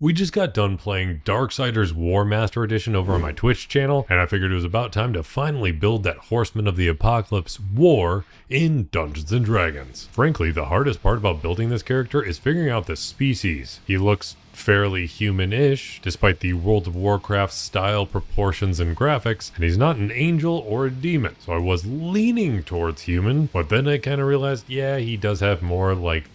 We just got done playing Darksiders War Master Edition over on my Twitch channel, and I figured it was about time to finally build that Horseman of the Apocalypse War in Dungeons & Dragons. Frankly, the hardest part about building this character is figuring out the species. He looks fairly human-ish, despite the World of Warcraft style, proportions, and graphics, and he's not an angel or a demon, so I was leaning towards human, but then I kind of realized, yeah, he does have more like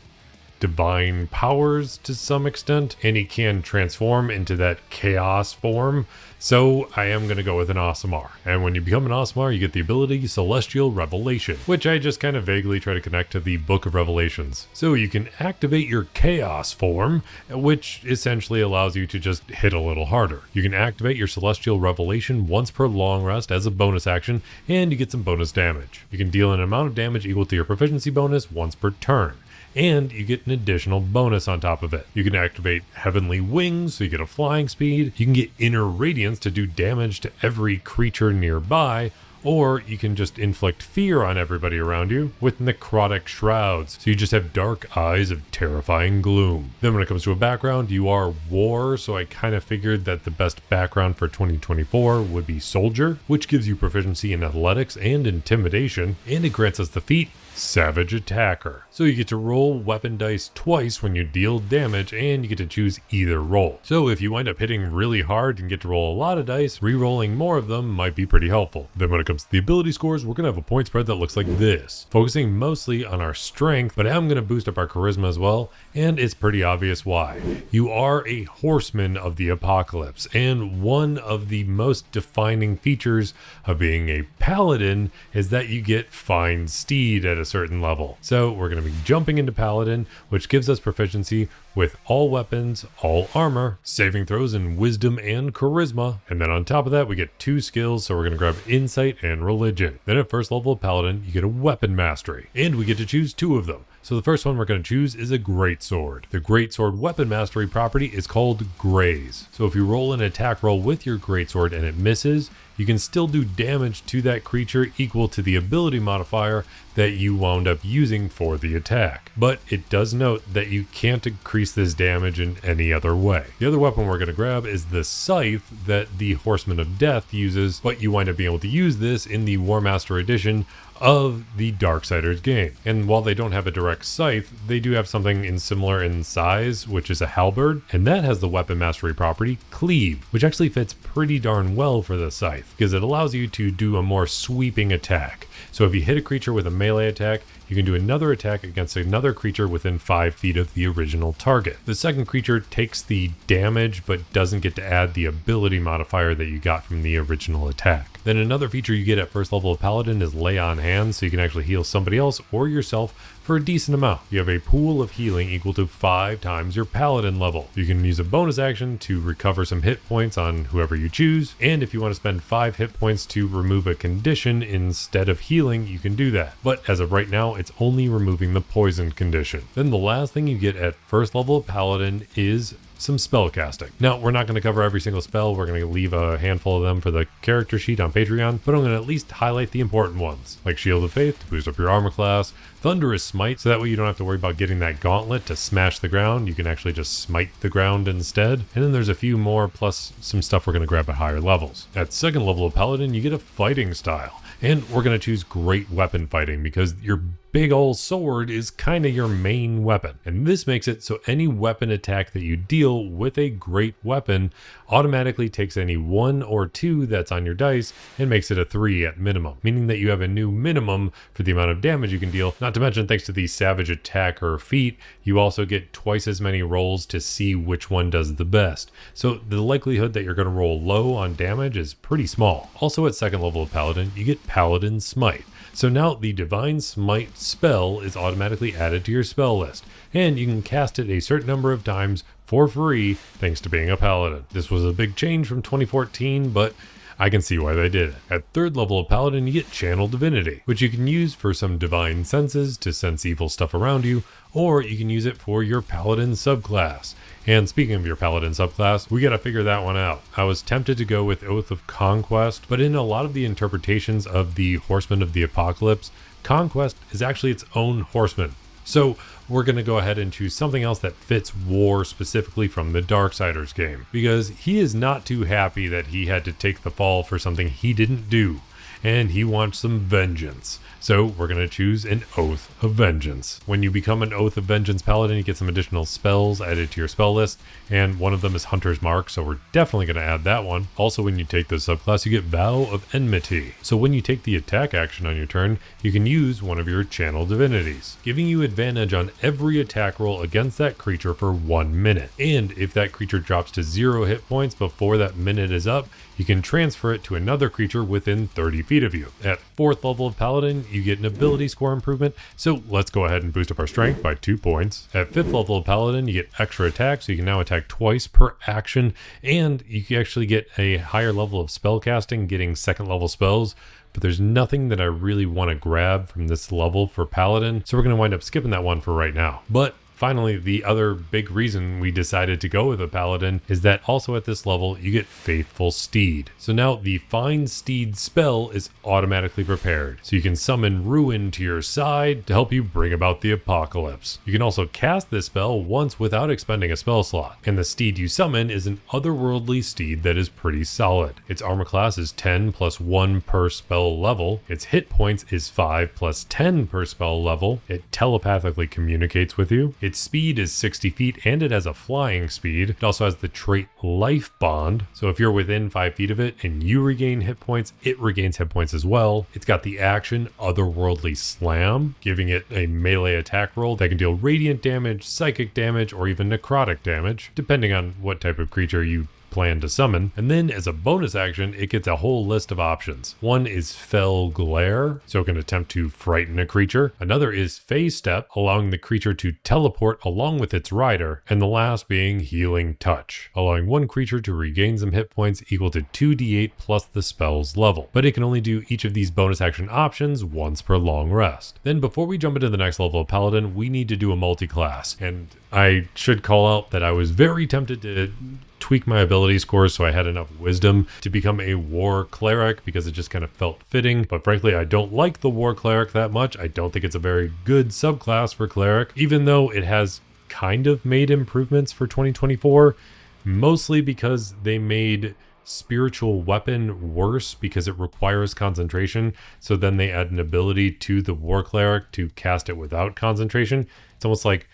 divine powers to some extent, and he can transform into that chaos form, so I am going to go with an Aasimar. And when you become an Aasimar, you get the ability Celestial Revelation, which I just kind of vaguely try to connect to the Book of Revelations. So you can activate your chaos form, which essentially allows you to just hit a little harder. You can activate your Celestial Revelation once per long rest as a bonus action, and you get some bonus damage. You can deal an amount of damage equal to your proficiency bonus once per turn, and you get an additional bonus on top of it. You can activate Heavenly Wings, so you get a flying speed. You can get Inner Radiance to do damage to every creature nearby, or you can just inflict fear on everybody around you with Necrotic Shrouds, so you just have dark eyes of terrifying gloom. Then when it comes to a background, you are War, so I kind of figured that the best background for 2024 would be Soldier, which gives you proficiency in Athletics and Intimidation, and it grants us the feat Savage Attacker. So you get to roll weapon dice twice when you deal damage, and you get to choose either roll. So if you wind up hitting really hard and get to roll a lot of dice, re-rolling more of them might be pretty helpful. Then when it comes to the ability scores, we're going to have a point spread that looks like this, focusing mostly on our strength, but I'm going to boost up our charisma as well, and it's pretty obvious why. You are a Horseman of the Apocalypse, and one of the most defining features of being a Paladin is that you get Fine Steed at a certain level. So we're going to be jumping into Paladin, which gives us proficiency with all weapons, all armor, saving throws in Wisdom and Charisma, and then on top of that we get 2 skills, so we're going to grab Insight and Religion. Then at first level of Paladin you get a Weapon Mastery, and we get to choose 2 of them. So the first one we're going to choose is a Greatsword. The Greatsword Weapon Mastery property is called Graze. So if you roll an attack roll with your Greatsword and it misses, you can still do damage to that creature equal to the ability modifier that you wound up using for the attack. But it does note that you can't increase this damage in any other way. The other weapon we're going to grab is the Scythe that the Horseman of Death uses, but you wind up being able to use this in the War Master Edition of the Darksiders game. And while they don't have a direct scythe, they do have something similar in size, which is a halberd, and that has the weapon mastery property Cleave, which actually fits pretty darn well for the scythe because it allows you to do a more sweeping attack. So if you hit a creature with a melee attack, you can do another attack against another creature within 5 feet of the original target. The second creature takes the damage but doesn't get to add the ability modifier that you got from the original attack. Then another feature you get at first level of Paladin is Lay on Hands, so you can actually heal somebody else or yourself for a decent amount. You have a pool of healing equal to 5 times your Paladin level. You can use a bonus action to recover some hit points on whoever you choose, and if you want to spend 5 hit points to remove a condition instead of healing, you can do that. But as of right now, it's only removing the poison condition. Then the last thing you get at first level of Paladin is some spell casting. Now, we're not going to cover every single spell. We're going to leave a handful of them for the character sheet on Patreon, but I'm going to at least highlight the important ones, like Shield of Faith to boost up your armor class, Thunderous Smite, so that way you don't have to worry about getting that gauntlet to smash the ground. You can actually just smite the ground instead. And then there's a few more, plus some stuff we're going to grab at higher levels. At second level of Paladin, you get a fighting style. And we're going to choose Great Weapon Fighting because your big old sword is kind of your main weapon. And this makes it so any weapon attack that you deal with a great weapon automatically takes any 1 or 2 that's on your dice and makes it a 3 at minimum, meaning that you have a new minimum for the amount of damage you can deal. Not to mention, thanks to the Savage Attacker feat, you also get twice as many rolls to see which one does the best. So the likelihood that you're going to roll low on damage is pretty small. Also at second level of Paladin, you get Paladin Smite. So now the Divine Smite spell is automatically added to your spell list, and you can cast it a certain number of times for free thanks to being a Paladin. This was a big change from 2014, but I can see why they did it. At third level of Paladin, you get Channel Divinity, which you can use for some divine senses to sense evil stuff around you, or you can use it for your Paladin subclass. And speaking of your Paladin subclass, we gotta figure that one out. I was tempted to go with Oath of Conquest, but in a lot of the interpretations of the Horseman of the Apocalypse, Conquest is actually its own horseman. So we're going to go ahead and choose something else that fits War specifically from the Darksiders game, because he is not too happy that he had to take the fall for something he didn't do, and he wants some vengeance. So we're going to choose an Oath of Vengeance. When you become an Oath of Vengeance Paladin, you get some additional spells added to your spell list, and one of them is Hunter's Mark, so we're definitely going to add that one. Also, when you take this subclass, you get Vow of Enmity. So when you take the attack action on your turn, you can use one of your channel divinities, giving you advantage on every attack roll against that creature for 1 minute. And if that creature drops to 0 hit points before that minute is up, you can transfer it to another creature within 30 feet of you. At 4th level of Paladin, you get an ability score improvement, so let's go ahead and boost up our strength by 2 points. At 5th level of Paladin, you get extra attack, so you can now attack twice per action, and you can actually get a higher level of spell casting, getting 2nd level spells. But there's nothing that I really want to grab from this level for Paladin, so we're going to wind up skipping that one for right now. But finally, the other big reason we decided to go with a Paladin is that also at this level, you get Faithful Steed. So now the Find Steed spell is automatically prepared. So you can summon Ruin to your side to help you bring about the apocalypse. You can also cast this spell once without expending a spell slot. And the steed you summon is an otherworldly steed that is pretty solid. Its armor class is 10 plus 1 per spell level. Its hit points is 5 plus 10 per spell level. It telepathically communicates with you. Its speed is 60 feet and it has a flying speed. It also has the trait Life Bond. So if you're within 5 feet of it and you regain hit points, it regains hit points as well. It's got the action Otherworldly Slam, giving it a melee attack roll that can deal radiant damage, psychic damage, or even necrotic damage, depending on what type of creature you plan to summon. And then as a bonus action, it gets a whole list of options. One is Fell Glare, so it can attempt to frighten a creature. Another is Phase Step, allowing the creature to teleport along with its rider. And the last being Healing Touch, allowing one creature to regain some hit points equal to 2d8 plus the spell's level. But it can only do each of these bonus action options once per long rest. Then before we jump into the next level of Paladin, we need to do a multi-class. And I should call out that I was very tempted to tweak my ability scores so I had enough wisdom to become a war cleric, because it just kind of felt fitting. But frankly, I don't like the war cleric that much. I don't think it's a very good subclass for cleric, even though it has kind of made improvements for 2024, mostly because they made spiritual weapon worse because it requires concentration. So then they add an ability to the war cleric to cast it without concentration. It's almost like,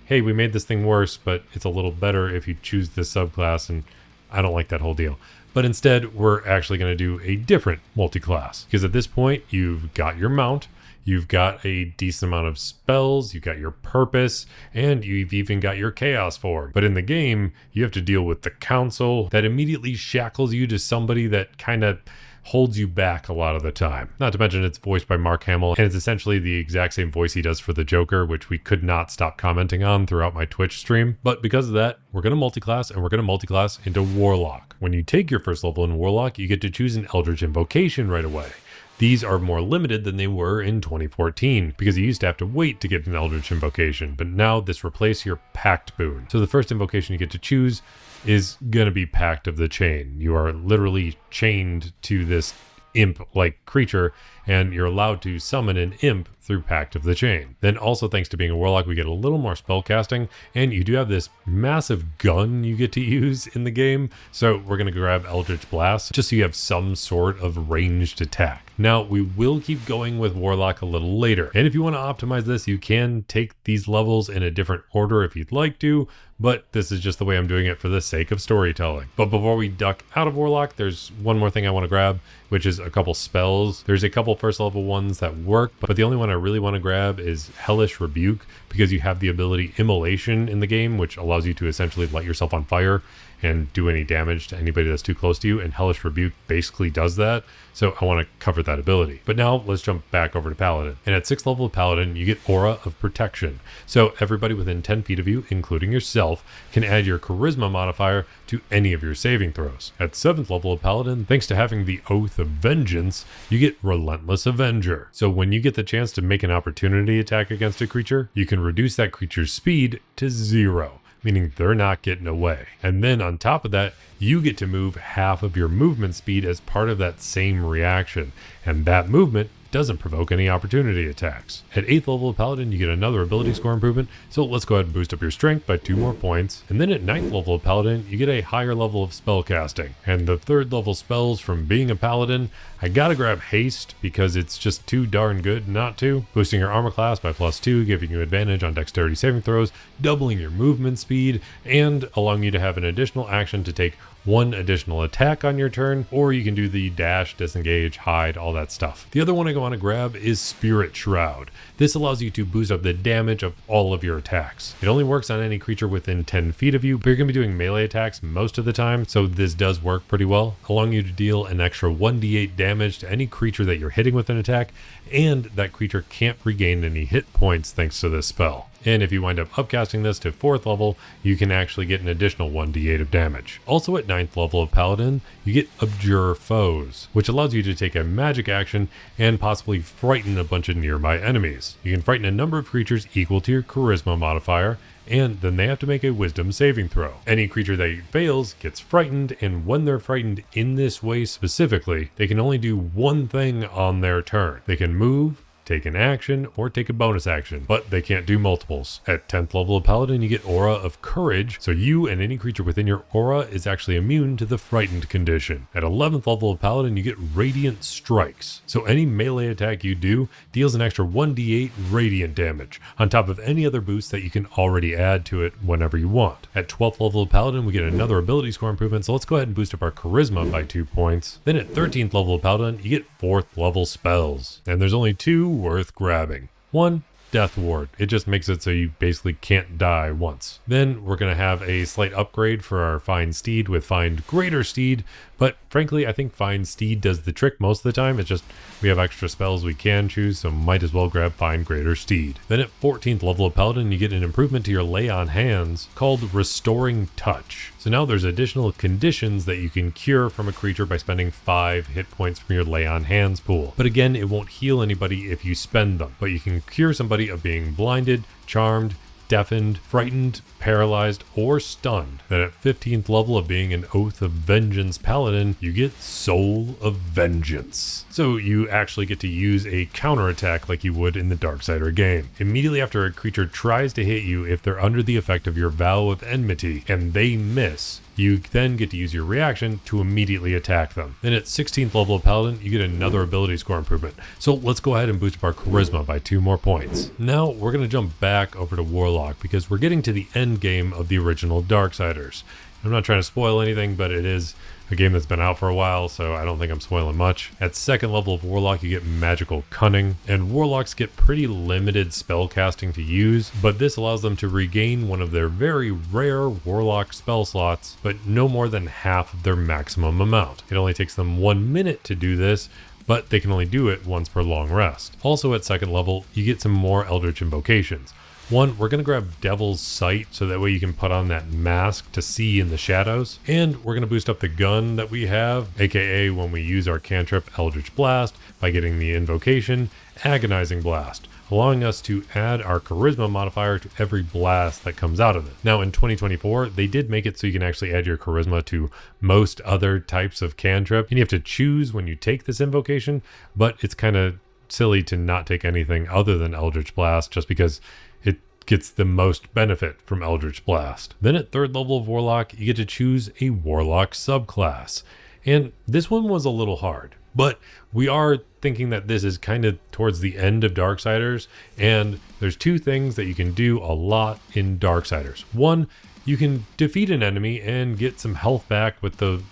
hey, we made this thing worse, but it's a little better if you choose this subclass, and I don't like that whole deal. But instead, we're actually going to do a different multi-class, because at this point, you've got your mount, you've got a decent amount of spells, you've got your purpose, and you've even got your chaos form. But in the game, you have to deal with the council that immediately shackles you to somebody that kind of holds you back a lot of the time. Not to mention it's voiced by Mark Hamill, and it's essentially the exact same voice he does for the Joker, which we could not stop commenting on throughout my Twitch stream. But because of that, we're going to multi-class, and we're going to multi-class into Warlock. When you take your first level in Warlock, you get to choose an Eldritch Invocation right away. These are more limited than they were in 2014, because you used to have to wait to get an Eldritch Invocation, but now this replaces your Pact Boon. So the first invocation you get to choose is going to be Pact of the Chain. You are literally chained to this imp-like creature, and you're allowed to summon an imp through Pact of the Chain. Then also, thanks to being a warlock, we get a little more spell casting, and you do have this massive gun you get to use in the game. So we're going to grab Eldritch Blast, just so you have some sort of ranged attack. Now, we will keep going with Warlock a little later, and if you want to optimize this, you can take these levels in a different order if you'd like to, but this is just the way I'm doing it for the sake of storytelling. But before we duck out of Warlock, there's one more thing I want to grab, which is a couple spells. There's a couple first level ones that work, but the only one I really want to grab is Hellish Rebuke, because you have the ability Immolation in the game, which allows you to essentially light yourself on fire and do any damage to anybody that's too close to you, and Hellish Rebuke basically does that, so I want to cover that ability. But now let's jump back over to Paladin, and at 6th level of Paladin you get Aura of Protection. So everybody within 10 feet of you, including yourself, can add your Charisma modifier to any of your saving throws. At 7th level of Paladin, thanks to having the Oath of Vengeance, you get Relentless Avenger. So when you get the chance to make an opportunity attack against a creature, you can reduce that creature's speed to 0, meaning they're not getting away. And then on top of that, you get to move half of your movement speed as part of that same reaction. And that movement doesn't provoke any opportunity attacks. At 8th level of Paladin, you get another ability score improvement, so let's go ahead and boost up your strength by 2 more points. And then at 9th level of Paladin, you get a higher level of spell casting. And the 3rd level spells from being a Paladin, I gotta grab Haste because it's just too darn good not to. Boosting your armor class by +2, giving you advantage on dexterity saving throws, doubling your movement speed, and allowing you to have an additional action to take 1 additional attack on your turn, or you can do the dash, disengage, hide, all that stuff. The other one I want to grab is Spirit Shroud. This allows you to boost up the damage of all of your attacks. It only works on any creature within 10 feet of you, but you're going to be doing melee attacks most of the time, so this does work pretty well, allowing you to deal an extra 1d8 damage to any creature that you're hitting with an attack, and that creature can't regain any hit points thanks to this spell. And if you wind up upcasting this to 4th level, you can actually get an additional 1d8 of damage. Also at 9th level of Paladin, you get Abjure Foes, which allows you to take a magic action and possibly frighten a bunch of nearby enemies. You can frighten a number of creatures equal to your Charisma modifier, and then they have to make a Wisdom saving throw. Any creature that fails gets frightened, and when they're frightened in this way specifically, they can only do one thing on their turn. They can move, take an action, or take a bonus action, but they can't do multiples. At 10th level of Paladin, you get Aura of Courage, so you and any creature within your aura is actually immune to the frightened condition. At 11th level of Paladin, you get Radiant Strikes, so any melee attack you do deals an extra 1d8 radiant damage, on top of any other boost that you can already add to it whenever you want. At 12th level of Paladin, we get another ability score improvement, so let's go ahead and boost up our Charisma by 2 points. Then at 13th level of Paladin, you get 4th level spells, and there's only 2 worth grabbing. 1, Death Ward. It just makes it so you basically can't die once. Then we're going to have a slight upgrade for our Find Steed with Find Greater Steed, but frankly I think Find Steed does the trick most of the time. It's just we have extra spells we can choose, so might as well grab Find Greater Steed. Then at 14th level of Paladin, you get an improvement to your Lay on Hands called Restoring Touch. So now there's additional conditions that you can cure from a creature by spending 5 hit points from your Lay on Hands pool. But again, it won't heal anybody if you spend them, but you can cure somebody of being blinded, charmed, deafened, frightened, paralyzed, or stunned. Then at 15th level of being an Oath of Vengeance Paladin, you get Soul of Vengeance. So you actually get to use a counterattack like you would in the Darksider game. Immediately after a creature tries to hit you, if they're under the effect of your Vow of Enmity and they miss, you then get to use your reaction to immediately attack them. Then at 16th level of Paladin, you get another ability score improvement. So let's go ahead and boost up our Charisma by 2 more points. Now we're going to jump back over to Warlock because we're getting to the end game of the original Darksiders. I'm not trying to spoil anything, but it is a game that's been out for a while, so I don't think I'm spoiling much. At 2nd level of Warlock, you get Magical Cunning, and Warlocks get pretty limited spell casting to use, but this allows them to regain one of their very rare Warlock spell slots, but no more than half of their maximum amount. It only takes them 1 minute to do this, but they can only do it once per long rest. Also at 2nd level, you get some more Eldritch Invocations. One, we're going to grab Devil's Sight, so that way you can put on that mask to see in the shadows. And we're going to boost up the gun that we have, aka when we use our cantrip Eldritch Blast, by getting the invocation Agonizing Blast, allowing us to add our Charisma modifier to every blast that comes out of it. Now in 2024, they did make it so you can actually add your Charisma to most other types of cantrip, and you have to choose when you take this invocation, but it's kind of silly to not take anything other than Eldritch Blast just because it gets the most benefit from Eldritch Blast. Then at 3rd level of Warlock, you get to choose a Warlock subclass. And this one was a little hard, but we are thinking that this is kind of towards the end of Darksiders, and there's 2 things that you can do a lot in Darksiders. One, you can defeat an enemy and get some health back with the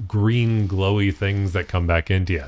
green glowy things that come back into you.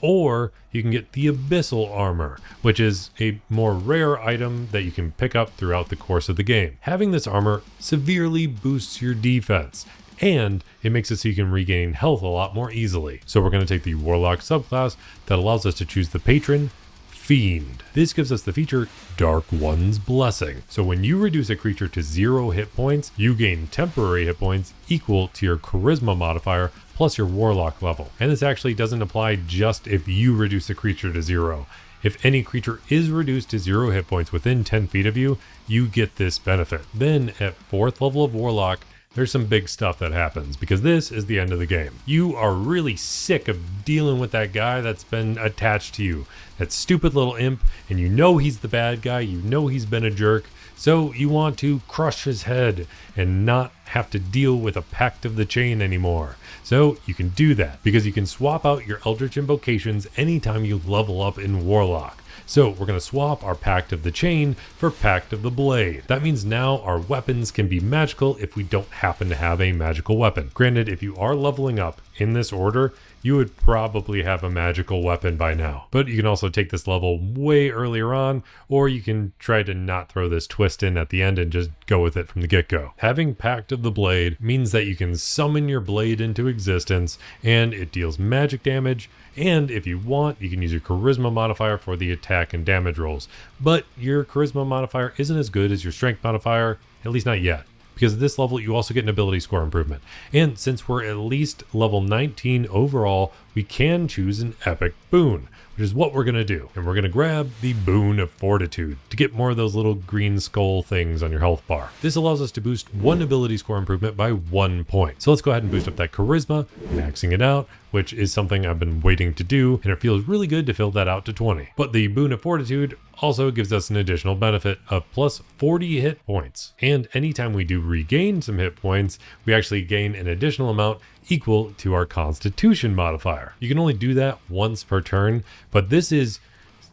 Or you can get the Abyssal Armor, which is a more rare item that you can pick up throughout the course of the game. Having this armor severely boosts your defense, and it makes it so you can regain health a lot more easily. So we're going to take the Warlock subclass that allows us to choose the patron, Fiend. This gives us the feature Dark One's Blessing. So when you reduce a creature to 0 hit points, you gain temporary hit points equal to your Charisma modifier plus your Warlock level. And this actually doesn't apply just if you reduce a creature to 0. If any creature is reduced to 0 hit points within 10 feet of you, you get this benefit. Then at 4th level of Warlock, there's some big stuff that happens, because this is the end of the game. You are really sick of dealing with that guy that's been attached to you, that stupid little imp, and you know he's the bad guy, you know he's been a jerk, so you want to crush his head and not have to deal with a Pact of the Chain anymore. So you can do that, because you can swap out your Eldritch invocations anytime you level up in Warlock. So we're going to swap our Pact of the Chain for Pact of the Blade. That means now our weapons can be magical if we don't happen to have a magical weapon. Granted, if you are leveling up in this order, you would probably have a magical weapon by now. But you can also take this level way earlier on, or you can try to not throw this twist in at the end and just go with it from the get-go. Having Pact of the Blade means that you can summon your blade into existence, and it deals magic damage, and if you want, you can use your charisma modifier for the attack and damage rolls. But your charisma modifier isn't as good as your strength modifier, at least not yet, because at this level you also get an ability score improvement. And since we're at least level 19 overall, we can choose an epic boon, which is what we're going to do. And we're going to grab the Boon of Fortitude to get more of those little green skull things on your health bar. This allows us to boost one ability score improvement by 1 point. So let's go ahead and boost up that charisma, maxing it out, which is something I've been waiting to do, and it feels really good to fill that out to 20. But the Boon of Fortitude also gives us an additional benefit of plus 40 hit points. And anytime we do regain some hit points, we actually gain an additional amount equal to our Constitution modifier. You can only do that once per turn, but this is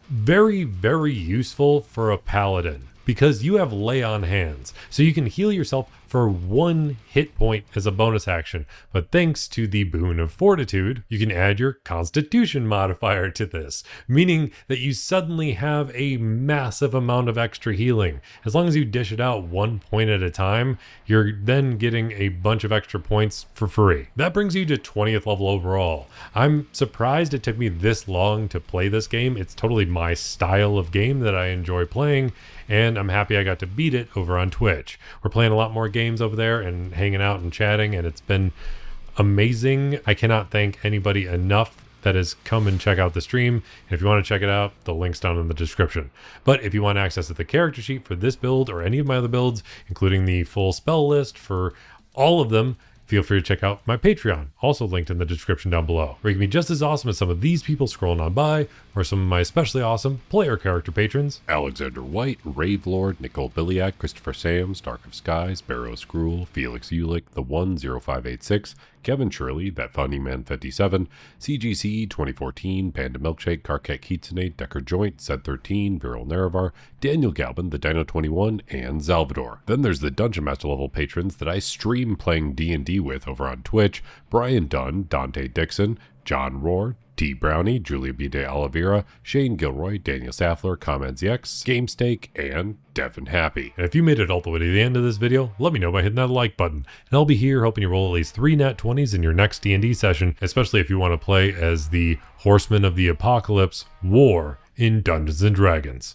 very, very useful for a paladin, because you have lay on hands, so you can heal yourself for 1 hit point as a bonus action. But thanks to the Boon of Fortitude, you can add your Constitution modifier to this, meaning that you suddenly have a massive amount of extra healing. As long as you dish it out 1 point at a time, you're then getting a bunch of extra points for free. That brings you to 20th level overall. I'm surprised it took me this long to play this game. It's totally my style of game that I enjoy playing, and I'm happy I got to beat it over on Twitch. We're playing a lot more games over there and hanging out and chatting, and it's been amazing. I cannot thank anybody enough that has come and check out the stream. And if you want to check it out, the link's down in the description. But if you want access to the character sheet for this build or any of my other builds, including the full spell list for all of them, feel free to check out my Patreon, also linked in the description down below, where you can be just as awesome as some of these people scrolling on by, or some of my especially awesome player character patrons: Alexander White, Ravelord, Nicole Biliak, Christopher Sams, Dark of Skies, Barrow Skrull, Felix Ulick, The 10586, Kevin Shirley, That Funny Man 57, CGC 2014, Panda Milkshake, Karkek Kitsune, Decker Joint, Zed13, Viral Naravar, Daniel Galvin, The Dino 21, and Salvador. Then there's the Dungeon Master level patrons that I stream playing D&D with over on Twitch: Brian Dunn, Dante Dixon, John Rohr, T. Brownie, Julia B. De Oliveira, Shane Gilroy, Daniel Saffler, CommandsEX, GameSteak, and Devin Happy. And if you made it all the way to the end of this video, let me know by hitting that like button. And I'll be here hoping you roll at least 3 nat 20s in your next D&D session, especially if you want to play as the Horseman of the Apocalypse War in Dungeons & Dragons.